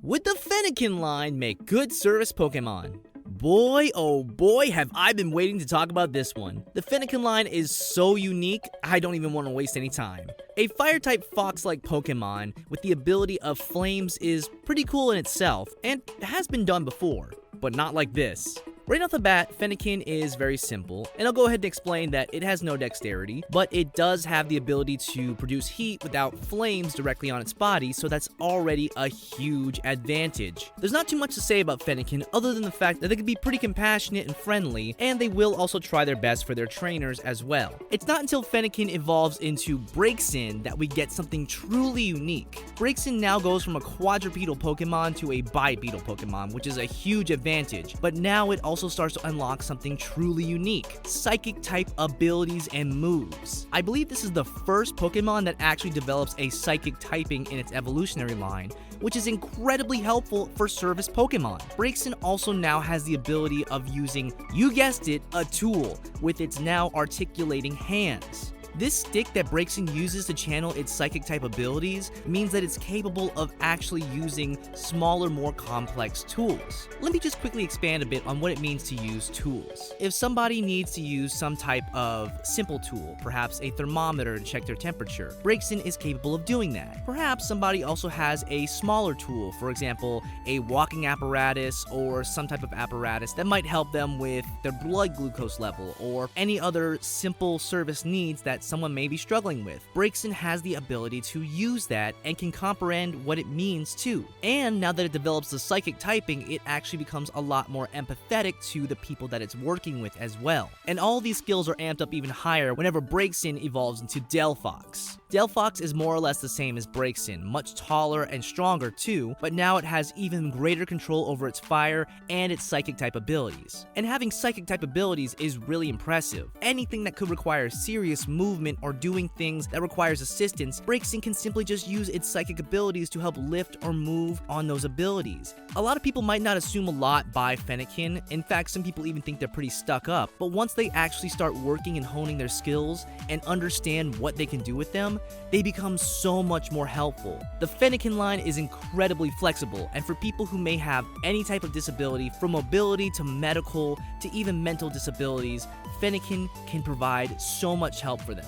Would the Fennekin line make good service Pokemon? Boy, oh boy, have I been waiting to talk about this one. The Fennekin line is so unique, I don't even want to waste any time. A fire-type fox-like Pokemon with the ability of flames is pretty cool in itself, and has been done before, but not like this. Right off the bat, Fennekin is very simple, and I'll go ahead and explain that it has no dexterity, but it does have the ability to produce heat without flames directly on its body, so that's already a huge advantage. There's not too much to say about Fennekin other than the fact that they can be pretty compassionate and friendly, and they will also try their best for their trainers as well. It's not until Fennekin evolves into Braixen that we get something truly unique. Braixen now goes from a quadrupedal Pokemon to a bipedal Pokemon, which is a huge advantage, but now it also starts to unlock something truly unique: psychic type abilities and moves. I believe this is the first Pokemon that actually develops a psychic typing in its evolutionary line, which is incredibly helpful for service Pokemon. Braixen also now has the ability of using, you guessed it, a tool with its now articulating hands. This stick that Braixen uses to channel its psychic type abilities means that it's capable of actually using smaller, more complex tools. Let me just quickly expand a bit on what it means to use tools. If somebody needs to use some type of simple tool, perhaps a thermometer to check their temperature, Braixen is capable of doing that. Perhaps somebody also has a smaller tool, for example, a walking apparatus or some type of apparatus that might help them with their blood glucose level or any other simple service needs that someone may be struggling with. Braixen has the ability to use that and can comprehend what it means too. And now that it develops the psychic typing, it actually becomes a lot more empathetic to the people that it's working with as well. And all these skills are amped up even higher whenever Braixen evolves into Delphox. Delphox is more or less the same as Braixen, much taller and stronger too, but now it has even greater control over its fire and its psychic type abilities. And having psychic type abilities is really impressive. Anything that could require serious movement or doing things that requires assistance, Braixen can simply just use its psychic abilities to help lift or move on those abilities. A lot of people might not assume a lot by Fennekin. In fact, some people even think they're pretty stuck up, but once they actually start working and honing their skills and understand what they can do with them, they become so much more helpful. The Fennekin line is incredibly flexible, and for people who may have any type of disability, from mobility to medical to even mental disabilities, Fennekin can provide so much help for them.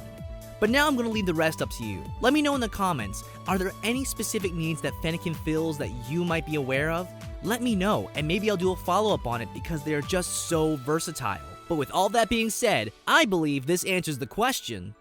But now I'm going to leave the rest up to you. Let me know in the comments, are there any specific needs that Fennekin fills that you might be aware of? Let me know, and maybe I'll do a follow-up on it because they are just so versatile. But with all that being said, I believe this answers the question,